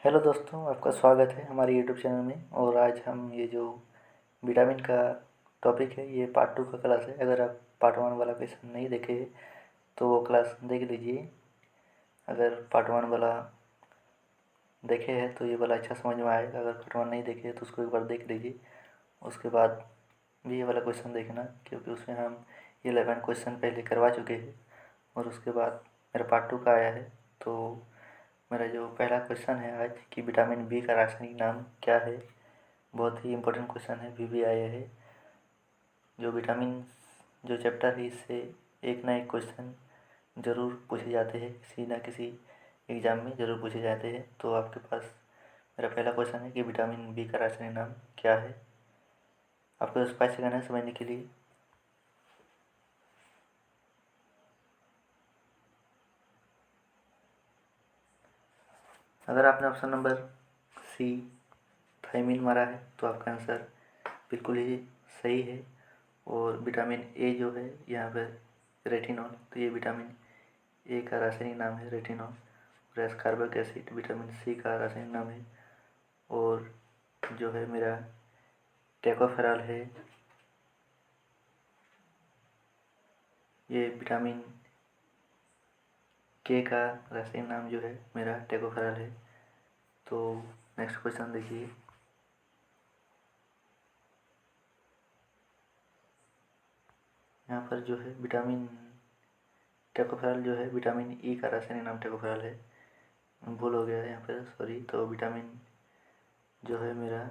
Hello दोस्तों, आपका स्वागत है हमारे यूट्यूब चैनल में। और आज हम ये जो विटामिन का टॉपिक है, ये पार्ट 2 का क्लास है। अगर आप पार्ट 1 वाला क्वेश्चन नहीं देखे तो वो क्लास देख लीजिए। अगर पार्ट 1 वाला देखे हैं तो ये वाला अच्छा समझ में आएगा। अगर पार्ट 1 नहीं देखे तो उसको एक बार देख लीजिए, उसके बाद भी ये वाला क्वेश्चन देखना, क्योंकि उसमें हम 11 क्वेश्चन पहले करवा चुके हैं और उसके बाद मेरा पार्ट 2 का आया है। तो मेरा जो पहला क्वेश्चन है आज कि विटामिन बी का रासायनिक नाम क्या है। बहुत ही इम्पोर्टेंट क्वेश्चन है, भी आया है। जो विटामिन जो चैप्टर है, इससे एक ना एक क्वेश्चन ज़रूर पूछे जाते हैं, किसी ना किसी एग्ज़ाम में ज़रूर पूछे जाते हैं। तो आपके पास मेरा पहला क्वेश्चन है कि विटामिन बी का रासायनिक नाम क्या है। आपको 5 सेकंड है समझने के लिए। अगर आपने ऑप्शन नंबर सी थायमिन मारा है तो आपका आंसर बिल्कुल ही सही है। और विटामिन ए जो है यहाँ पर रेटिनॉल, तो ये विटामिन ए का रासायनिक नाम है रेटिनॉल। और एस्कार्बिक एसिड विटामिन सी का रासायनिक नाम है। और जो है मेरा टेकोफेरॉल है, ये विटामिन के का रासायनिक नाम जो है मेरा टेकोफेरॉल है। तो नेक्स्ट क्वेश्चन देखिए। यहाँ पर जो है विटामिन टेकोफेरॉल जो है विटामिन ई का रासायनिक नाम टेकोफेरॉल है। भूल हो गया यहाँ पर, सॉरी। तो विटामिन जो है मेरा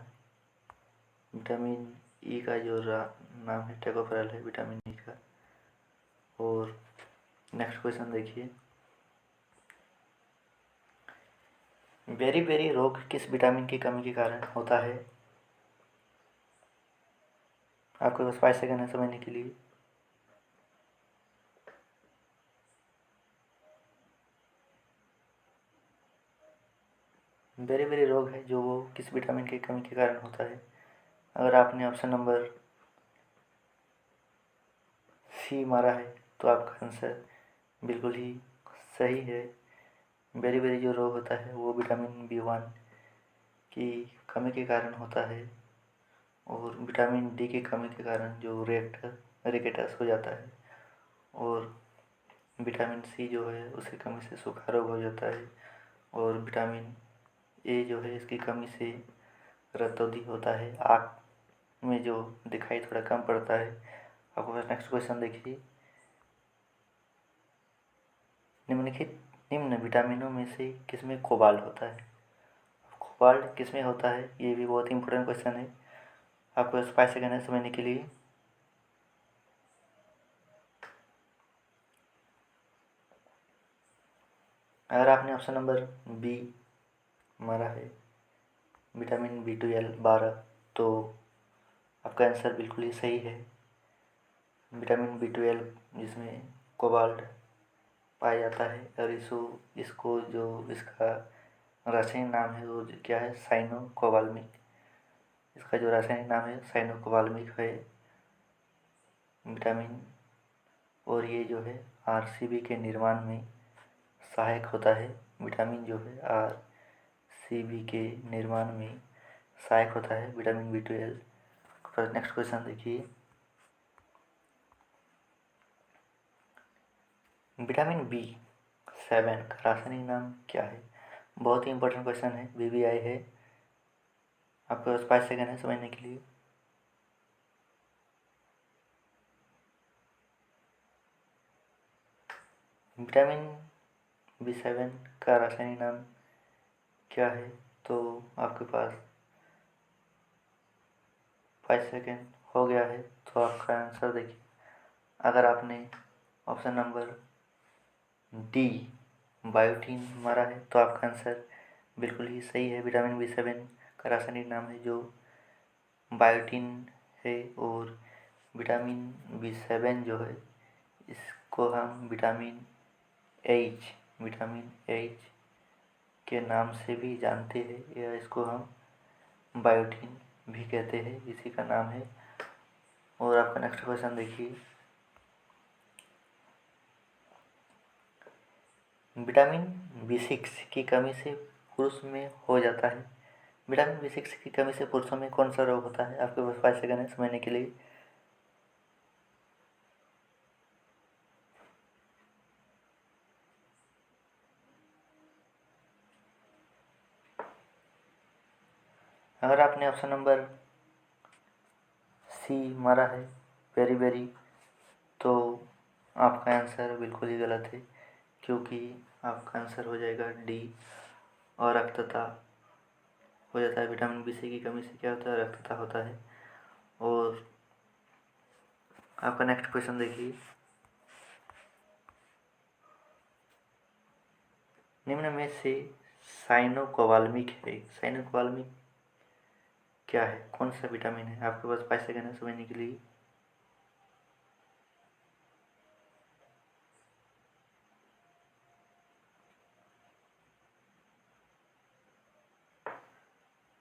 विटामिन ई का जो नाम है टेकोफेरॉल है, विटामिन ई का। और नेक्स्ट क्वेश्चन देखिए। बेरी रोग किस विटामिन की कमी के कारण होता है। आपके पास 5 सेकंड है समझने के लिए। बेरी रोग है जो वो किस विटामिन की कमी के कारण होता है। अगर आपने ऑप्शन नंबर सी मारा है तो आपका आंसर बिल्कुल ही सही है। बेरी जो रोग होता है वो विटामिन B1 की कमी के कारण होता है। और विटामिन डी की कमी के कारण जो रिकेटस हो जाता है। और विटामिन सी जो है उसकी कमी से सूखा रोग हो जाता है। और विटामिन ए जो है इसकी कमी से रक्तवृद्धि होता है, आँख में जो दिखाई थोड़ा कम पड़ता है। आपको नेक्स्ट क्वेश्चन देखिए। निम्नलिखित निम्न विटामिनों में से किसमें कोबाल्ट होता है। कोबाल्ट किसमें होता है, ये भी बहुत इंपॉर्टेंट क्वेश्चन है। आपको 5 सेकंड है समझने के लिए। अगर आपने ऑप्शन नंबर बी मारा है विटामिन B12 तो आपका आंसर बिल्कुल ही सही है। विटामिन B12 जिसमें कोबाल्ट पाया जाता है। और इसको जो इसका रासायनिक नाम है वो क्या है, साइनोकोबाल्मिक। इसका जो रासायनिक नाम है साइनोकोबाल्मिक है विटामिन। और ये जो है आरसीबी के निर्माण में सहायक होता है। विटामिन जो है आरसीबी के निर्माण में सहायक होता है विटामिन B12। पर नेक्स्ट क्वेश्चन देखिए। विटामिन B7 का रासायनिक नाम क्या है। बहुत ही इंपॉर्टेंट क्वेश्चन है, VBI है। आपके पास 5 सेकंड है समझने के लिए। विटामिन B7 का रासायनिक नाम क्या है। तो आपके पास 5 सेकंड हो गया है। तो आपका आंसर देखिए। अगर आपने ऑप्शन नंबर डी बायोटीन मारा है तो आपका आंसर बिल्कुल ही सही है। विटामिन B7 का रासायनिक नाम है जो बायोटीन है। और विटामिन B7 जो है इसको हम विटामिन H के नाम से भी जानते हैं, या इसको हम बायोटीन भी कहते हैं, इसी का नाम है। और आपका नेक्स्ट क्वेश्चन देखिए। विटामिन B6 की कमी से पुरुष में हो जाता है। विटामिन B6 की कमी से पुरुषों में कौन सा रोग होता है? आपके पास 5 सेकंड है समझने के लिए। अगर आपने ऑप्शन नंबर सी मारा है, वेरी वेरी, तो आपका आंसर बिल्कुल ही गलत है, क्योंकि आपका आंसर हो जाएगा डी, और रक्तता हो जाता है। विटामिन B6 की कमी से क्या होता है? रक्तता होता है। और आपका नेक्स्ट क्वेश्चन देखिए, निम्न में से साइनोकोबाल्मिक है, साइनोकोबाल्मिक क्या है? कौन सा विटामिन है? आपके पास 5 सेकंड है समझने के लिए।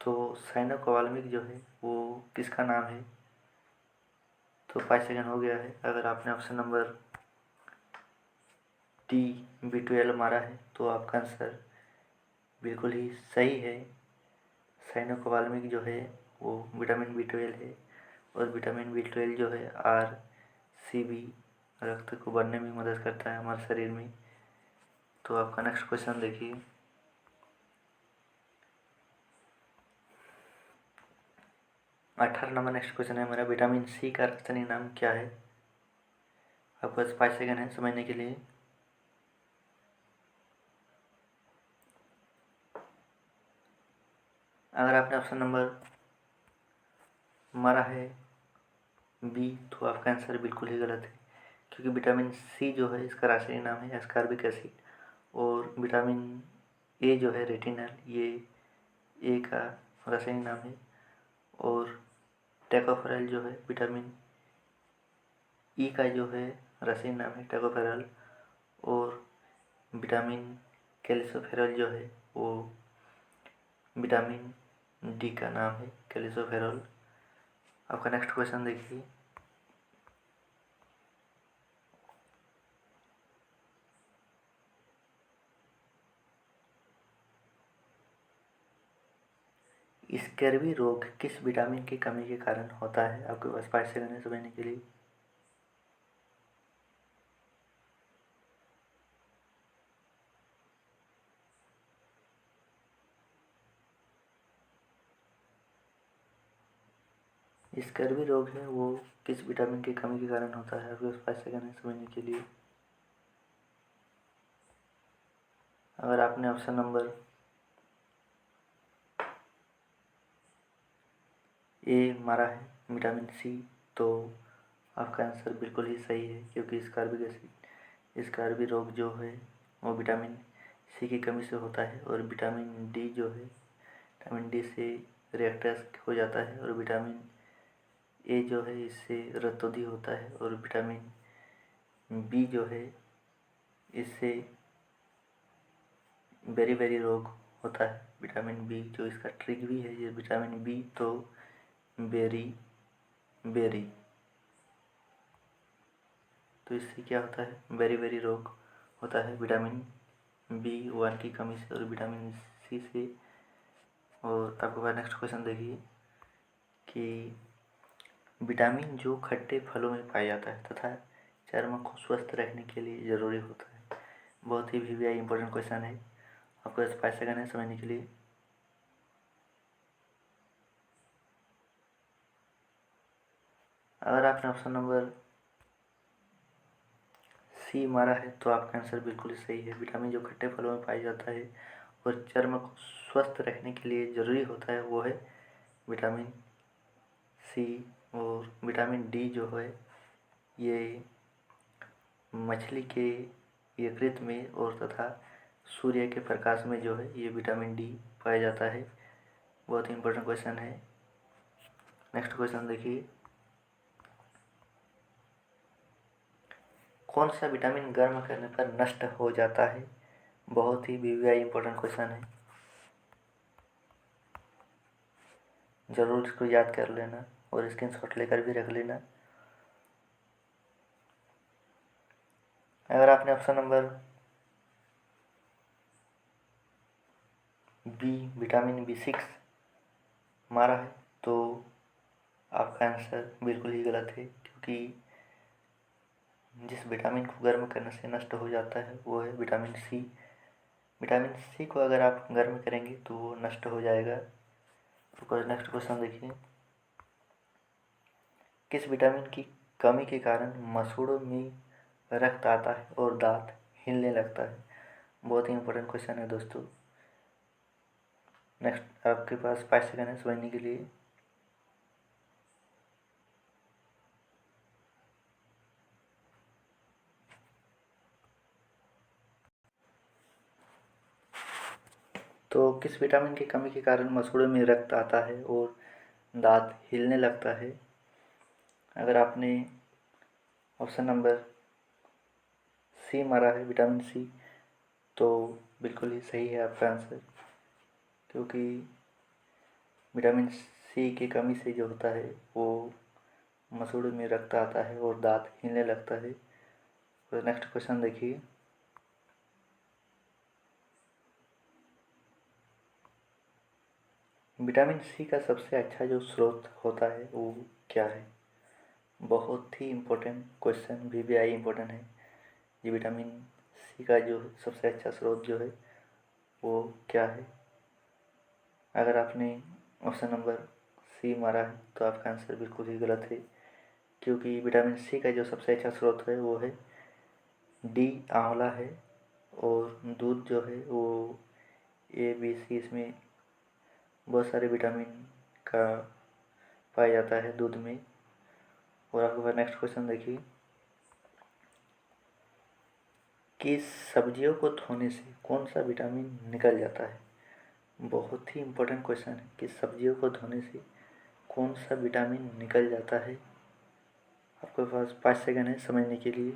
तो साइनोकोबाल्मिक जो है वो किसका नाम है? तो 5 सेकंड हो गया है। अगर आपने ऑप्शन नंबर डी B12 मारा है तो आपका आंसर बिल्कुल ही सही है। साइनोकोबाल्मिक जो है वो विटामिन B12 है, और विटामिन B12 जो है RCB, रक्त को बढ़ने में मदद करता है हमारे शरीर में। तो आपका नेक्स्ट क्वेश्चन देखिए, 18 नंबर नेक्स्ट क्वेश्चन है मेरा, विटामिन C का रासायनिक नाम क्या है? आपके पास 5 सेकंड है समझने के लिए। अगर आपने ऑप्शन नंबर मारा है बी, तो आपका आंसर बिल्कुल ही गलत है, क्योंकि विटामिन C जो है इसका रासायनिक नाम है एस्कॉर्बिक एसिड, और विटामिन ए जो है रेटिनल, ये ए का रासायनिक नाम है, और टोकोफेरॉल जो है विटामिन ई का जो है रासायनिक नाम है टोकोफेरॉल, और विटामिन कैल्सिफेरॉल जो है वो विटामिन डी का नाम है कैल्सिफेरॉल। आपका नेक्स्ट क्वेश्चन देखिए, स्कर्वी रोग किस विटामिन की कमी के कारण होता है? आपके पास 5 सेकंड है समझने के लिए। स्कर्वी रोग है वो किस विटामिन की कमी के कारण होता है? आपके पास 5 सेकंड है समझने के लिए। अगर आपने ऑप्शन नंबर ए मारा है विटामिन C, तो आपका आंसर बिल्कुल ही सही है, क्योंकि स्कर्वी एसिड स्कर्वी रोग जो है वो विटामिन C की कमी से होता है, और विटामिन डी जो है विटामिन डी से रिएक्टर्स हो जाता है, और विटामिन ए जो है इससे रक्तोधी होता है, और विटामिन बी जो है इससे बेरी बेरी रोग होता है। विटामिन बी जो इसका ट्रिक भी है, ये विटामिन बी तो बेरी बेरी, तो इससे क्या होता है? बेरी बेरी रोग होता है विटामिन B1 की कमी से और विटामिन C से। और आपके पास नेक्स्ट क्वेश्चन देखिए कि विटामिन जो खट्टे फलों में पाया जाता है तथा चर्म को स्वस्थ रखने के लिए ज़रूरी होता है। बहुत ही VVI इंपॉर्टेंट क्वेश्चन है, आपको 5 सेकंड है समझने के लिए। अगर आपने ऑप्शन नंबर सी मारा है तो आपका आंसर बिल्कुल सही है। विटामिन जो खट्टे फलों में पाया जाता है और चर्म को स्वस्थ रखने के लिए ज़रूरी होता है वो है विटामिन सी। और विटामिन डी जो है ये मछली के यकृत में और तथा सूर्य के प्रकाश में जो है ये विटामिन डी पाया जाता है। बहुत ही इंपॉर्टेंट क्वेश्चन है। नेक्स्ट क्वेश्चन देखिए, कौन सा विटामिन गर्म करने पर नष्ट हो जाता है? बहुत ही VVI इंपॉर्टेंट क्वेश्चन है, ज़रूर इसको याद कर लेना और स्क्रीनशॉट लेकर भी रख लेना। अगर आपने ऑप्शन नंबर विटामिन B6 मारा है, तो आपका आंसर बिल्कुल ही गलत है, क्योंकि जिस विटामिन को गर्म करने से नष्ट हो जाता है वो है विटामिन सी। विटामिन सी को अगर आप गर्म करेंगे तो वो नष्ट हो जाएगा। तो नेक्स्ट क्वेश्चन देखिए, किस विटामिन की कमी के कारण मसूड़ों में रक्त आता है और दांत हिलने लगता है? बहुत ही इंपॉर्टेंट क्वेश्चन है दोस्तों। नेक्स्ट आपके पास 5 सेकंड है समझने के लिए। तो किस विटामिन की कमी के कारण मसूड़ों में रक्त आता है और दांत हिलने लगता है? अगर आपने ऑप्शन नंबर सी मारा है, विटामिन सी, तो बिल्कुल ही सही है आपका आंसर, क्योंकि विटामिन सी की कमी से जो होता है वो मसूड़ों में रक्त आता है और दांत हिलने लगता है। तो नेक्स्ट क्वेश्चन देखिए, विटामिन सी का सबसे अच्छा जो स्रोत होता है वो क्या है? बहुत ही इम्पोर्टेंट क्वेश्चन, VVI इम्पोर्टेंट है। ये विटामिन सी का जो सबसे अच्छा स्रोत जो है वो क्या है? अगर आपने ऑप्शन नंबर सी मारा है तो आपका आंसर बिल्कुल ही गलत है, क्योंकि विटामिन सी का जो सबसे अच्छा स्रोत है वो है डी, आंवला है। और दूध जो है वो A, B, C, इसमें बहुत सारे विटामिन का पाया जाता है दूध में। और आपके पास नेक्स्ट क्वेश्चन देखिए, कि सब्जियों को धोने से कौन सा विटामिन निकल जाता है? बहुत ही इम्पोर्टेंट क्वेश्चन है कि सब्जियों को धोने से कौन सा विटामिन निकल जाता है। आपके पास 5 सेकंड है समझने के लिए।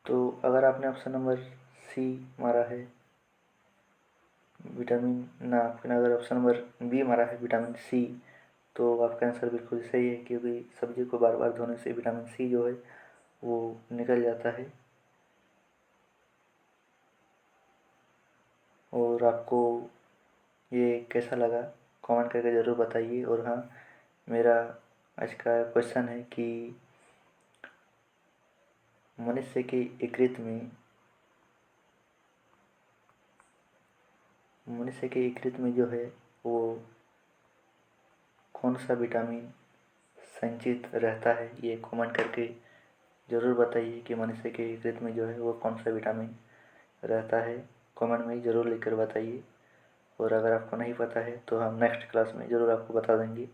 तो अगर आपने ऑप्शन नंबर सी मारा है विटामिन ना, आपने अगर ऑप्शन नंबर बी मारा है विटामिन सी, तो आपका आंसर बिल्कुल सही है, क्योंकि सब्जी को बार बार धोने से विटामिन सी जो है वो निकल जाता है। और आपको ये कैसा लगा कमेंट करके ज़रूर बताइए। और हाँ, मेरा आज का क्वेश्चन है कि मनुष्य के यकृत में जो है वो कौन सा विटामिन संचित रहता है? ये कमेंट करके ज़रूर बताइए कि मनुष्य के यकृत में जो है वो कौन सा विटामिन रहता है। कमेंट में ज़रूर लिखकर बताइए। और अगर आपको नहीं पता है तो हम नेक्स्ट क्लास में ज़रूर आपको बता देंगे।